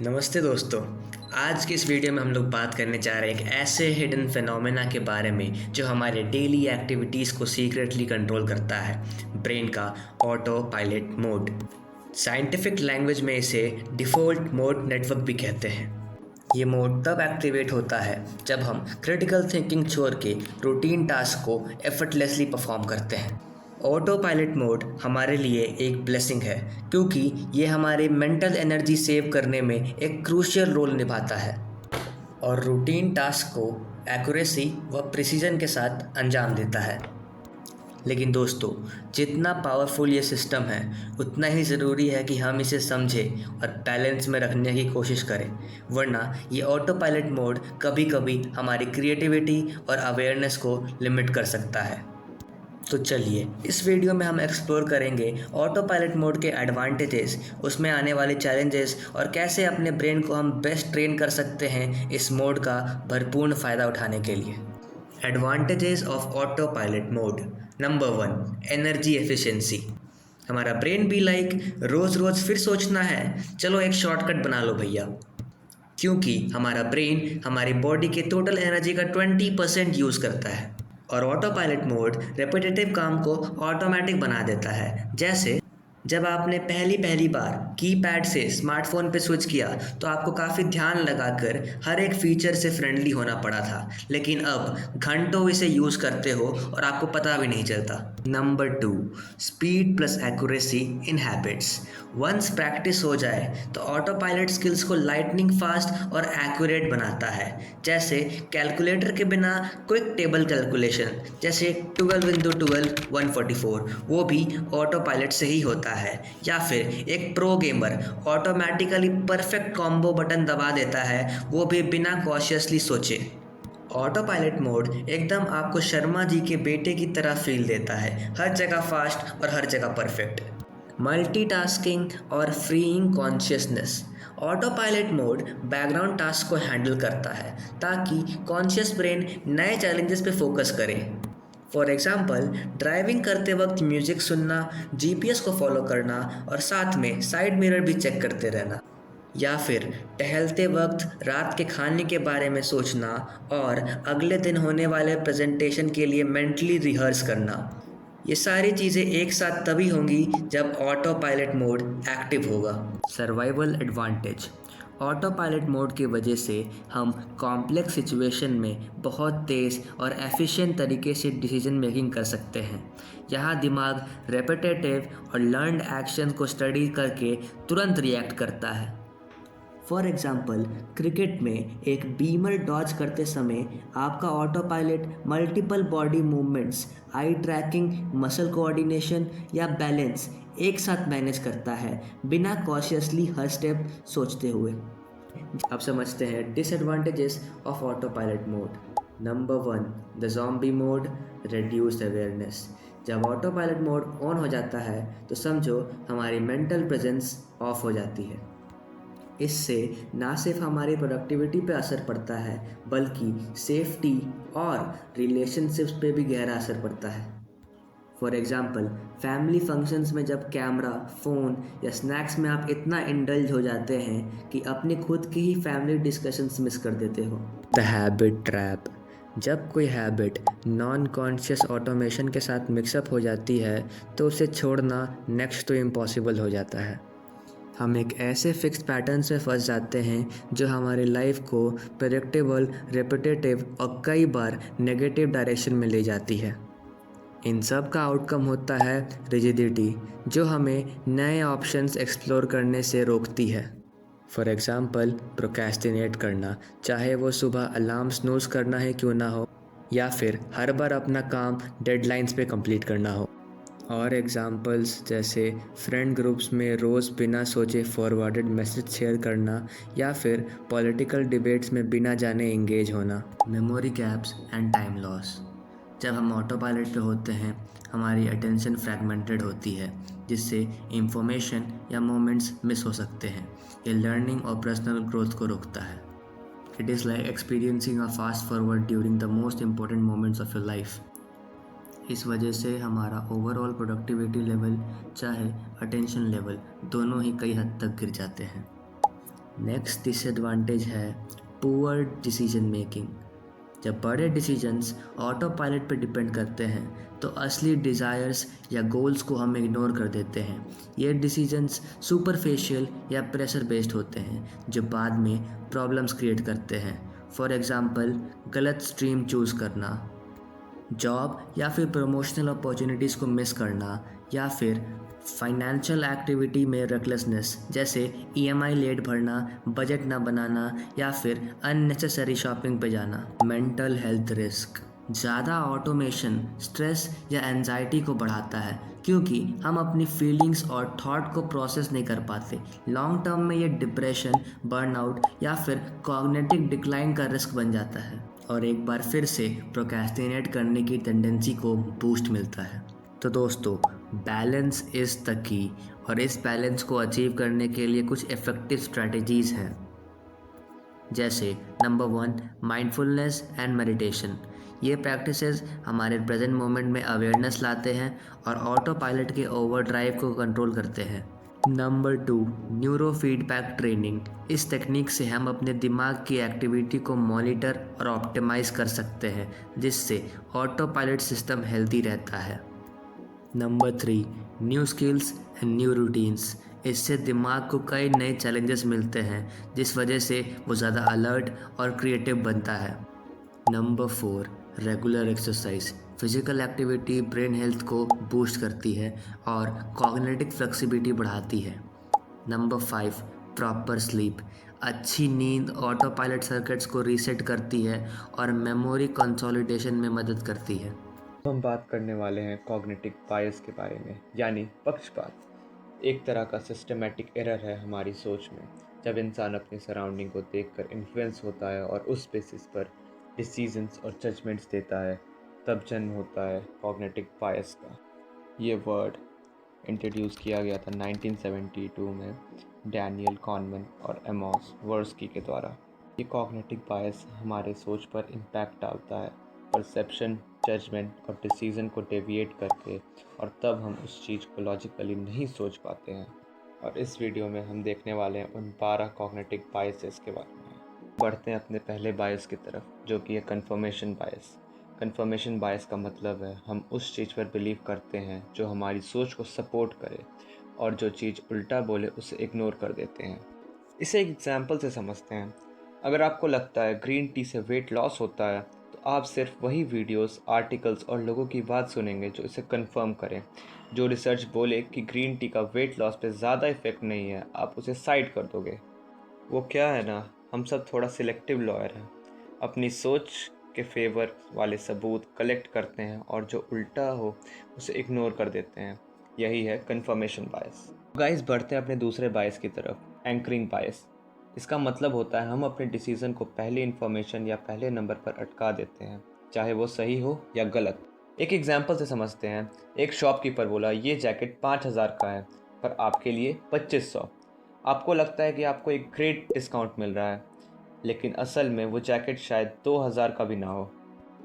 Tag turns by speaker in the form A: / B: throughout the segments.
A: नमस्ते दोस्तों। आज की इस वीडियो में हम लोग बात करने जा रहे हैं एक ऐसे हिडन फिनोमेना के बारे में जो हमारे डेली एक्टिविटीज़ को सीक्रेटली कंट्रोल करता है, ब्रेन का auto pilot mode. Scientific language में इसे डिफ़ॉल्ट मोड नेटवर्क भी कहते हैं। ये मोड तब एक्टिवेट होता है जब हम क्रिटिकल थिंकिंग छोड़ के रूटीन टास्क को एफर्टलेसली परफॉर्म करते हैं। ऑटो पायलट मोड हमारे लिए एक ब्लेसिंग है क्योंकि ये हमारे मेंटल एनर्जी सेव करने में एक क्रूशियल रोल निभाता है और रूटीन टास्क को एक्यूरेसी व प्रिसीजन के साथ अंजाम देता है। लेकिन दोस्तों, जितना पावरफुल ये सिस्टम है उतना ही ज़रूरी है कि हम इसे समझें और बैलेंस में रखने की कोशिश करें, वरना ये ऑटो पायलट मोड कभी कभी हमारी क्रिएटिविटी और अवेयरनेस को लिमिट कर सकता है। तो चलिए इस वीडियो में हम एक्सप्लोर करेंगे ऑटो पायलट मोड के एडवांटेजेस, उसमें आने वाले चैलेंजेस और कैसे अपने ब्रेन को हम बेस्ट ट्रेन कर सकते हैं इस मोड का भरपूर फ़ायदा उठाने के लिए। Advantages of auto pilot mode. Number 1, energy efficiency. हमारा ब्रेन भी रोज़ रोज़ फिर सोचना है, चलो एक शॉर्टकट बना लो भैया, क्योंकि हमारा ब्रेन हमारी बॉडी के टोटल एनर्जी का 20% यूज़ करता है और ऑटो पायलट मोड रेपिटेटिव काम को ऑटोमेटिक बना देता है। जैसे जब आपने पहली पहली बार कीपैड से स्मार्टफोन पे स्विच किया तो आपको काफ़ी ध्यान लगाकर हर एक फीचर से फ्रेंडली होना पड़ा था, लेकिन अब घंटों इसे यूज़ करते हो और आपको पता भी नहीं चलता। Number 2, speed plus accuracy in habits. Once practice हो जाए तो ऑटो पायलट स्किल्स को लाइटनिंग फास्ट और एक्यूरेट बनाता है। जैसे कैलकुलेटर के बिना क्विक टेबल कैलकुलेशन, जैसे 12 इंटू 12 144, वो भी ऑटो पायलट से ही होता है। या फिर एक pro gamer automatically perfect combo button दबा देता है, वो भी बिना कॉशियसली सोचे। ऑटो पायलट मोड एकदम आपको शर्मा जी के बेटे की तरह फील देता है, हर जगह फास्ट और हर जगह परफेक्ट। मल्टीटास्किंग और freeing consciousness. Auto pilot mode background task को हैंडल करता है ताकि कॉन्शियस ब्रेन नए चैलेंजेस पे फोकस करे। फॉर एग्जाम्पल, ड्राइविंग करते वक्त म्यूजिक सुनना, जीपीएस को फॉलो करना और साथ में साइड मिरर भी चेक करते रहना। या फिर टहलते वक्त रात के खाने के बारे में सोचना और अगले दिन होने वाले प्रेजेंटेशन के लिए मेंटली रिहर्स करना। ये सारी चीज़ें एक साथ तभी होंगी जब ऑटो पायलट मोड एक्टिव होगा। Survival advantage. Auto pilot mode की वजह से हम कॉम्प्लेक्स सिचुएशन में बहुत तेज़ और एफिशिएंट तरीके से डिसीजन मेकिंग कर सकते हैं। यहाँ दिमाग रेपिटेटिव और लर्नड एक्शन को स्टडी करके तुरंत रिएक्ट करता है। फॉर एग्जाम्पल, क्रिकेट में एक बीमर डॉज करते समय आपका autopilot multiple body movements, eye tracking, muscle coordination या बैलेंस एक साथ मैनेज करता है बिना कॉशियसली हर स्टेप सोचते हुए। अब समझते हैं disadvantages of auto pilot mode. Number 1, the zombie mode, reduced awareness. जब ऑटो पायलट मोड ऑन हो जाता है तो समझो हमारी मेंटल प्रेजेंस ऑफ हो जाती है। इससे ना सिर्फ हमारी प्रोडक्टिविटी पे असर पड़ता है बल्कि सेफ्टी और रिलेशनशिप्स पे भी गहरा असर पड़ता है। फॉर एग्जाम्पल, फैमिली फंक्शंस में जब कैमरा, फ़ोन या स्नैक्स में आप इतना इंडल्ज हो जाते हैं कि अपनी खुद की ही फैमिली डिस्कशंस मिस कर देते हो। The habit trap. जब कोई हैबिट नॉन कॉन्शियस ऑटोमेशन के साथ मिक्सअप हो जाती है तो उसे छोड़ना नेक्स्ट टू इम्पॉसिबल हो जाता है। हम एक ऐसे फिक्स्ड पैटर्न से फंस जाते हैं जो हमारी लाइफ को प्रेडिक्टेबल, रेपिटेटिव और कई बार नेगेटिव डायरेक्शन में ले जाती है। इन सब का आउटकम होता है रिजिडिटी, जो हमें नए ऑप्शंस एक्सप्लोर करने से रोकती है। फॉर एग्ज़ाम्पल, प्रोक्रेस्टिनेट करना, चाहे वो सुबह अलार्म स्नूज़ करना है क्यों ना हो, या फिर हर बार अपना काम डेडलाइंस पे कंप्लीट करना हो। और एग्ज़ाम्पल्स जैसे फ्रेंड ग्रुप्स में रोज़ बिना सोचे फॉरवर्डेड मैसेज शेयर करना या फिर पॉलिटिकल डिबेट्स में बिना जाने एंगेज होना। Memory gaps and time loss. जब हम ऑटो पायलट पे होते हैं हमारी अटेंशन फ्रैगमेंटेड होती है, जिससे इंफॉर्मेशन या मोमेंट्स मिस हो सकते हैं। ये लर्निंग और पर्सनल ग्रोथ को रोकता है। It is like experiencing a fast forward during the most important moments of your life. इस वजह से हमारा ओवरऑल प्रोडक्टिविटी लेवल चाहे अटेंशन लेवल दोनों ही कई हद तक गिर जाते हैं। नेक्स्ट डिसएडवांटेज है पुअर डिसीजन मेकिंग। जब बड़े डिसीजंस ऑटो पायलट पर डिपेंड करते हैं तो असली डिज़ायर्स या गोल्स को हम इग्नोर कर देते हैं। ये डिसीजंस सुपरफिशियल या प्रेशर बेस्ड होते हैं जो बाद में प्रॉब्लम्स क्रिएट करते हैं। फॉर एग्ज़ाम्पल, गलत स्ट्रीम चूज़ करना, जॉब या फिर प्रमोशनल अपॉर्चुनिटीज़ को मिस करना, या फिर फाइनेंशियल एक्टिविटी में रेकलेसनेस जैसे ईएमआई लेट भरना, बजट ना बनाना या फिर अननेसेसरी शॉपिंग पे जाना। मेंटल हेल्थ रिस्क, ज़्यादा ऑटोमेशन स्ट्रेस या एंजाइटी को बढ़ाता है क्योंकि हम अपनी फीलिंग्स और थॉट को प्रोसेस नहीं कर पाते। लॉन्ग टर्म में ये डिप्रेशन, बर्नआउट या फिर कॉग्निटिव डिक्लाइन का रिस्क बन जाता है और एक बार फिर से प्रोक्रेस्टिनेट करने की टेंडेंसी को बूस्ट मिलता है। तो दोस्तों, बैलेंस इज़ द की, और इस बैलेंस को अचीव करने के लिए कुछ इफ़ेक्टिव स्ट्रैटेजीज़ हैं। जैसे नंबर 1, माइंडफुलनेस एंड मेडिटेशन। ये प्रैक्टिसेस हमारे प्रेजेंट मोमेंट में अवेयरनेस लाते हैं और ऑटो पायलट के ओवरड्राइव को कंट्रोल करते हैं। Number 2, neuro feedback training. इस टेक्निक से हम अपने दिमाग की एक्टिविटी को मॉनिटर और ऑप्टिमाइज कर सकते हैं जिससे ऑटो पायलट सिस्टम हेल्दी रहता है। Number 3, new skills and new routines. इससे दिमाग को कई नए चैलेंजेस मिलते हैं जिस वजह से वो ज़्यादा अलर्ट और क्रिएटिव बनता है। Number 4, regular exercise. Physical activity brain health को बूस्ट करती है और कॉग्निटिव फ्लेक्सिबिलिटी बढ़ाती है। Number 5, proper sleep. अच्छी नींद ऑटो पायलट सर्किट्स को रीसेट करती है और मेमोरी कंसोलिडेशन में मदद करती है।
B: हम बात करने वाले हैं कॉग्निटिव बायस के बारे में, यानी पक्षपात। एक तरह का सिस्टमेटिक एरर है हमारी सोच में। जब इंसान अपनी सराउंडिंग को देखकर इन्फ्लुएंस होता है और उस बेसिस पर डिसीजंस और जजमेंट्स देता है, तब जन्म होता है कॉग्निटिव बायस का। ये वर्ड इंट्रोड्यूस किया गया था 1972 में डैनियल कॉनमैन और एमोस वर्स्की के द्वारा। ये कॉग्निटिव बायस हमारे सोच पर इम्पैक्ट डालता है, परसेप्शन, जजमेंट और डिसीज़न को डेविएट करके, और तब हम उस चीज़ को लॉजिकली नहीं सोच पाते हैं। और इस वीडियो में हम देखने वाले हैं उन 12 कॉग्निटिव बायसेस के बारे में। बढ़ते हैं अपने पहले बायस की तरफ, जो कि है कन्फर्मेशन बायस। कन्फर्मेशन बायस का मतलब है हम उस चीज़ पर बिलीव करते हैं जो हमारी सोच को सपोर्ट करे, और जो चीज़ उल्टा बोले उसे इग्नोर कर देते हैं। इसे एक एग्जाम्पल से समझते हैं। अगर आपको लगता है ग्रीन टी से वेट लॉस होता है, तो आप सिर्फ वही वीडियोस, आर्टिकल्स और लोगों की बात सुनेंगे जो इसे कंफर्म करें। जो रिसर्च बोले कि ग्रीन टी का वेट लॉस पे ज़्यादा इफेक्ट नहीं है, आप उसे साइड कर दोगे। वो क्या है ना, हम सब थोड़ा सिलेक्टिव लॉयर हैं। अपनी सोच के फेवर वाले सबूत कलेक्ट करते हैं और जो उल्टा हो उसे इग्नोर कर देते हैं। यही है कन्फर्मेशन बायस। गाइस, बढ़ते हैं अपने दूसरे बायस की तरफ, एंकरिंग बायस। इसका मतलब होता है हम अपने डिसीजन को पहले इन्फॉर्मेशन या पहले नंबर पर अटका देते हैं, चाहे वो सही हो या गलत। एक एग्जाम्पल से समझते हैं। एक शॉपकीपर बोला ये जैकेट 5,000 का है, पर आपके लिए 2500। आपको लगता है कि आपको एक ग्रेट डिस्काउंट मिल रहा है, लेकिन असल में वो जैकेट शायद 2,000 का भी ना हो।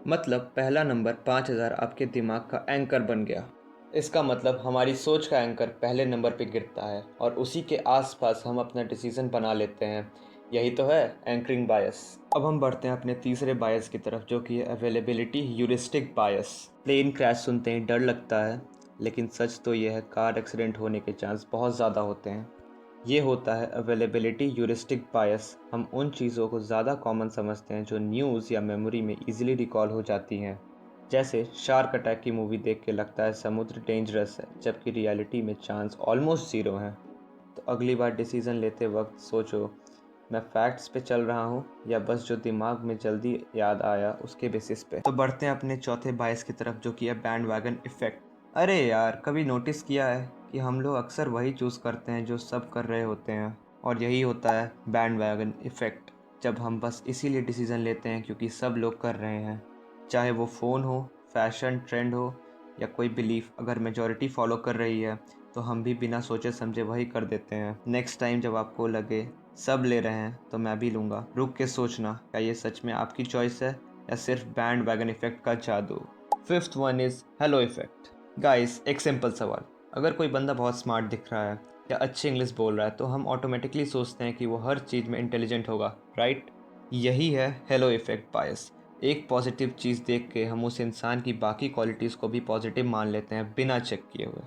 B: मतलब पहला नंबर 5,000 आपके दिमाग का एंकर बन गया। इसका मतलब हमारी सोच का एंकर पहले नंबर पे गिरता है और उसी के आसपास हम अपना डिसीजन बना लेते हैं। यही तो है एंकरिंग बायस। अब हम बढ़ते हैं अपने तीसरे बायस की तरफ, जो कि है अवेलेबिलिटी ह्यूरिस्टिक बायस। प्लेन क्रैश सुनते ही डर लगता है, लेकिन सच तो यह है कार एक्सीडेंट होने के चांस बहुत ज़्यादा होते हैं। ये होता है अवेलेबिलिटी ह्यूरिस्टिक बायस। हम उन चीज़ों को ज़्यादा कॉमन समझते हैं जो न्यूज़ या मेमोरी में इजीली रिकॉल हो जाती हैं। जैसे शार्क अटैक की मूवी देख के लगता है समुद्र डेंजरस है, जबकि रियलिटी में चांस ऑलमोस्ट ज़ीरो हैं। तो अगली बार डिसीज़न लेते वक्त सोचो, मैं फैक्ट्स पे चल रहा हूँ या बस जो दिमाग में जल्दी याद आया उसके बेसिस पे। तो बढ़ते हैं अपने चौथे बायस की तरफ, जो कि है बैंड वैगन इफेक्ट। अरे यार, कभी नोटिस किया है कि हम लोग अक्सर वही चूज़ करते हैं जो सब कर रहे होते हैं, और यही होता है बैंड वैगन इफेक्ट। जब हम बस इसीलिए डिसीज़न लेते हैं क्योंकि सब लोग कर रहे हैं, चाहे वो फ़ोन हो, फैशन ट्रेंड हो या कोई बिलीफ, अगर मेजॉरिटी फॉलो कर रही है तो हम भी बिना सोचे समझे वही कर देते हैं। नेक्स्ट टाइम जब आपको लगे सब ले रहे हैं तो मैं भी लूँगा, रुक के सोचना क्या ये सच में आपकी चॉइस है या सिर्फ बैंड वैगन इफेक्ट का जादू। Fifth one is hello effect. Guys, एक सिंपल सवाल, अगर कोई बंदा बहुत स्मार्ट दिख रहा है या अच्छी इंग्लिश बोल रहा है तो हम ऑटोमेटिकली सोचते हैं कि वो हर चीज़ में इंटेलिजेंट होगा, राइट? यही है हेलो इफ़ेक्ट बायस। एक पॉजिटिव चीज़ देख के हम उस इंसान की बाकी क्वालिटीज़ को भी पॉजिटिव मान लेते हैं बिना चेक किए हुए।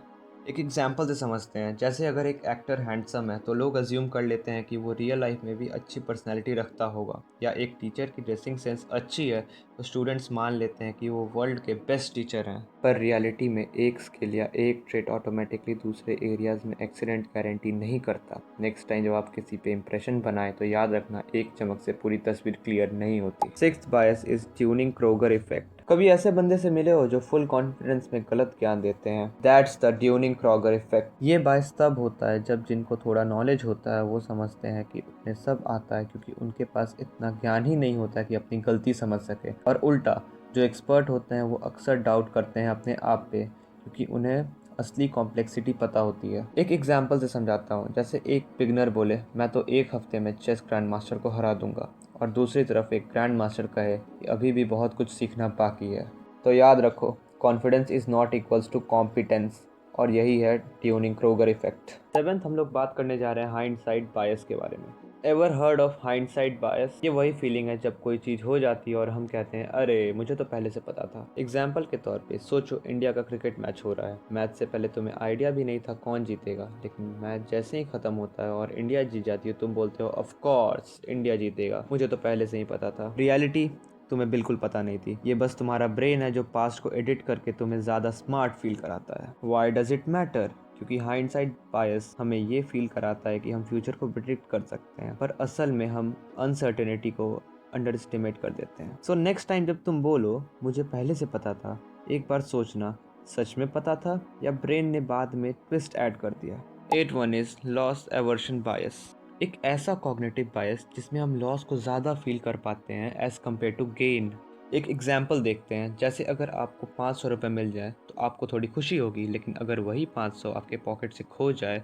B: एक एग्जाम्पल से समझते हैं, जैसे अगर एक एक्टर हैंडसम है तो लोग अज्यूम कर लेते हैं कि वो रियल लाइफ में भी अच्छी पर्सनैलिटी रखता होगा, या एक टीचर की ड्रेसिंग सेंस अच्छी है तो स्टूडेंट्स मान लेते हैं कि वो वर्ल्ड के बेस्ट टीचर हैं। पर रियलिटी में एक स्किल या एक ट्रेट ऑटोमेटिकली दूसरे एरियाज में एक्सीलेंट गारंटी नहीं करता। नेक्स्ट टाइम जब आप किसी पे इंप्रेशन बनाएं तो याद रखना, एक चमक से पूरी तस्वीर क्लियर नहीं होती। Sixth bias is tuning Kroger effect. कभी ऐसे बंदे से मिले हो जो फुल कॉन्फिडेंस में गलत ज्ञान देते हैं? That's the tuning Kroger effect. ये बायस तब होता है जब जिनको थोड़ा नॉलेज होता है वो समझते हैं कि उन्हें सब आता है, क्योंकि उनके पास इतना ज्ञान ही नहीं होता कि अपनी गलती समझ सके। और उल्टा, जो एक्सपर्ट होते हैं वो अक्सर डाउट करते हैं अपने आप पे, क्योंकि उन्हें असली कॉम्प्लेक्सिटी पता होती है। एक एग्जाम्पल से समझाता हूँ। जैसे एक बिगनर बोले, मैं तो एक हफ्ते में चेस ग्रैंड मास्टर को हरा दूंगा, और दूसरी तरफ एक ग्रैंड मास्टर कहे कि अभी भी बहुत कुछ सीखना बाकी है। तो याद रखो, confidence is not equals to competence, और यही है ट्यूनिंग क्रोगर इफेक्ट। सेवेंथ, हम लोग बात करने जा रहे हैं हाइंडसाइट बायस के बारे में। एवर हर्ड ऑफ हाइंडसाइट बायस? ये वही फीलिंग है जब कोई चीज़ हो जाती है और हम कहते हैं अरे मुझे तो पहले से पता था। एग्जाम्पल के तौर पे सोचो, इंडिया का क्रिकेट मैच हो रहा है। मैच से पहले तुम्हें आइडिया भी नहीं था कौन जीतेगा, लेकिन मैच जैसे ही खत्म होता है और इंडिया जीत जाती है, तुम बोलते हो ऑफ कोर्स इंडिया जीतेगा, मुझे तो पहले से ही पता था। रियलिटी तुम्हें बिल्कुल पता नहीं थी। ये बस तुम्हारा ब्रेन है जो पास्ट को एडिट करके तुम्हें ज़्यादा स्मार्ट फील कराता है। Why does it matter? क्योंकि हाइंडसाइट बायस हमें ये फील कराता है कि हम फ्यूचर को प्रिडिक्ट कर सकते हैं, पर असल में हम अनसर्टेनिटी को अंडर एस्टिमेट कर देते हैं। सो नेक्स्ट टाइम जब तुम बोलो मुझे पहले से पता था, एक बार सोचना, सच में पता था या ब्रेन ने बाद में ट्विस्ट ऐड कर दिया। 8 इज लॉस एवर्शन बायस। एक ऐसा कॉग्निटिव बायस जिसमें हम लॉस को ज़्यादा फील कर पाते हैं एज कम्पेयर टू गेन। एक एग्जाम्पल देखते हैं। जैसे अगर आपको 500 रुपये मिल जाए तो आपको थोड़ी खुशी होगी, लेकिन अगर वही 500 आपके पॉकेट से खो जाए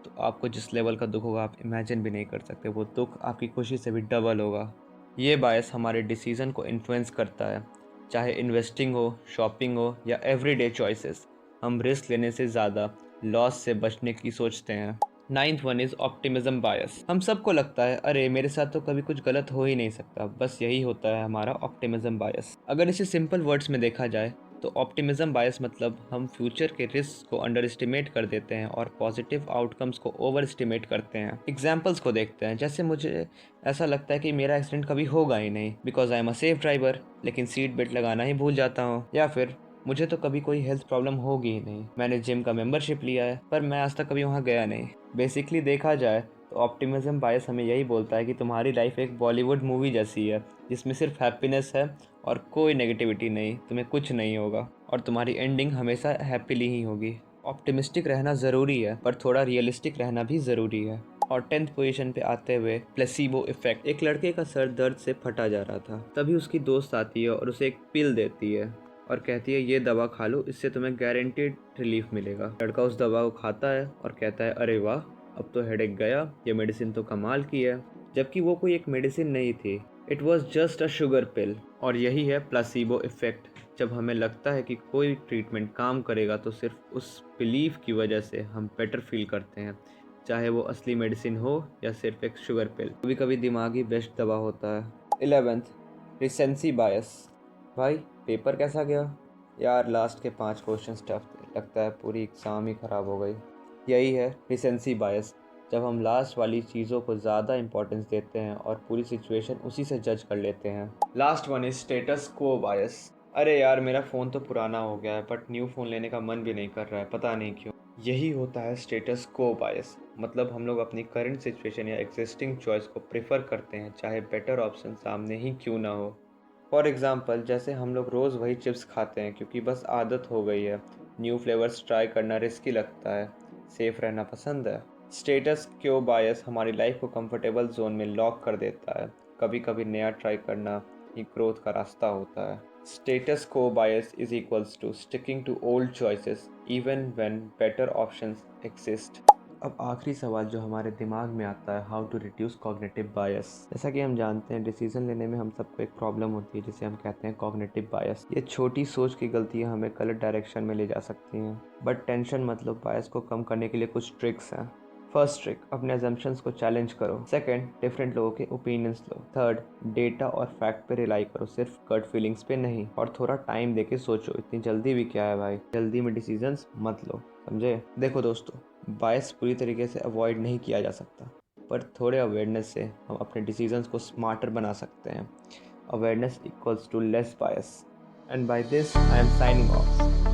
B: तो आपको जिस लेवल का दुख होगा आप इमेजिन भी नहीं कर सकते। वो दुख आपकी खुशी से भी डबल होगा। ये बायस हमारे डिसीज़न को इन्फ्लुएंस करता है, चाहे इन्वेस्टिंग हो, शॉपिंग हो या एवरीडे चॉइसेस। हम रिस्क लेने से ज़्यादा लॉस से बचने की सोचते हैं। 9th इज ऑप्टिमिज्म बायस। हम सबको लगता है अरे मेरे साथ तो कभी कुछ गलत हो ही नहीं सकता, बस यही होता है हमारा ऑप्टिमिज्म बायस। अगर इसे सिंपल वर्ड्स में देखा जाए तो ऑप्टिमिज्म बायस मतलब हम फ्यूचर के रिस्क को अंडर एस्टिमेट कर देते हैं और पॉजिटिव आउटकम्स को ओवर एस्टिमेट करते हैं। एग्जाम्पल्स को देखते हैं। जैसे मुझे ऐसा लगता है कि मेरा एक्सीडेंट कभी होगा ही नहीं because I am a safe driver, लेकिन सीट बेल्ट लगाना ही भूल जाता हूँ। या फिर मुझे तो कभी कोई हेल्थ प्रॉब्लम होगी ही नहीं, मैंने जिम का मेंबरशिप लिया है पर मैं आज तक कभी वहाँ गया नहीं। बेसिकली देखा जाए तो ऑप्टिमिज्म बायस हमें यही बोलता है कि तुम्हारी लाइफ एक बॉलीवुड मूवी जैसी है जिसमें सिर्फ हैप्पीनेस है और कोई नेगेटिविटी नहीं, तुम्हें कुछ नहीं होगा और तुम्हारी एंडिंग हमेशा हैप्पीली ही होगी। ऑप्टिमिस्टिक रहना ज़रूरी है पर थोड़ा रियलिस्टिक रहना भी ज़रूरी है। और 10th पोजीशन पे आते हुए प्लेसिबो इफेक्ट। एक लड़के का सर दर्द से फटा जा रहा था, तभी उसकी दोस्त आती है और उसे एक पिल देती है और कहती है ये दवा खा लो, इससे तुम्हें गारंटीड रिलीफ मिलेगा। लड़का उस दवा को खाता है और कहता है अरे वाह, अब तो हेडेक गया, ये मेडिसिन तो कमाल की है। जबकि वो कोई एक मेडिसिन नहीं थी, it was just a sugar pill. और यही है प्लेसिबो इफेक्ट। जब हमें लगता है कि कोई ट्रीटमेंट काम करेगा तो सिर्फ उस बिलीफ की वजह से हम बेटर फील करते हैं, चाहे वो असली मेडिसिन हो या सिर्फ एक शुगर पिल। कभी कभी दिमाग ही बेस्ट दवा होता है। 11th रिसेंसी बायस। भाई पेपर कैसा गया? यार लास्ट के 5 क्वेश्चन टफ थे, लगता है पूरी एग्ज़ाम ही ख़राब हो गई। यही है रिसेंसी बायस। जब हम लास्ट वाली चीज़ों को ज़्यादा इंपॉर्टेंस देते हैं और पूरी सिचुएशन उसी से जज कर लेते हैं। Last one is status quo बायस। अरे यार मेरा फ़ोन तो पुराना हो गया है बट न्यू फ़ोन लेने का मन भी नहीं कर रहा है, पता नहीं क्यों। यही होता है स्टेटस क्वो बायस। मतलब हम लोग अपनी करंट सिचुएशन या एग्जिस्टिंग चॉइस को प्रेफर करते हैं, चाहे बेटर ऑप्शन सामने ही क्यों ना हो। फॉर एग्ज़ाम्पल, जैसे हम लोग रोज़ वही चिप्स खाते हैं क्योंकि बस आदत हो गई है। न्यू फ्लेवर्स ट्राई करना रिस्की लगता है, सेफ रहना पसंद है। स्टेटस क्वो बायस हमारी लाइफ को कंफर्टेबल जोन में लॉक कर देता है। कभी कभी नया ट्राई करना ही ग्रोथ का रास्ता होता है। Status quo bias is equals to sticking to old choices even when better options exist. अब आखिरी सवाल जो हमारे दिमाग में आता है, how to reduce cognitive bias. जैसा कि हम जानते हैं डिसीजन लेने में हम सबको एक प्रॉब्लम होती है जिसे हम कहते हैं कॉग्निटिव बायस। ये छोटी सोच की गलतियां हमें गलत डायरेक्शन में ले जा सकती हैं, बट टेंशन मतलब बायस को कम करने के लिए कुछ ट्रिक्स हैं। फर्स्ट ट्रिक, अपने assumptions को चैलेंज करो। सेकंड, डिफरेंट लोगों के ओपिनियंस लो। थर्ड, डेटा और फैक्ट पे रिलाई करो, सिर्फ गट फीलिंग्स पे नहीं। और थोड़ा टाइम देके सोचो, इतनी जल्दी भी क्या है भाई, जल्दी में डिसीजंस मत लो, समझे। देखो दोस्तों, बायस पूरी तरीके से अवॉइड नहीं किया जा सकता, पर थोड़े अवेयरनेस से हम अपने डिसीजंस को स्मार्टर बना सकते हैं। Awareness equals to less bias, and by this I am signing of.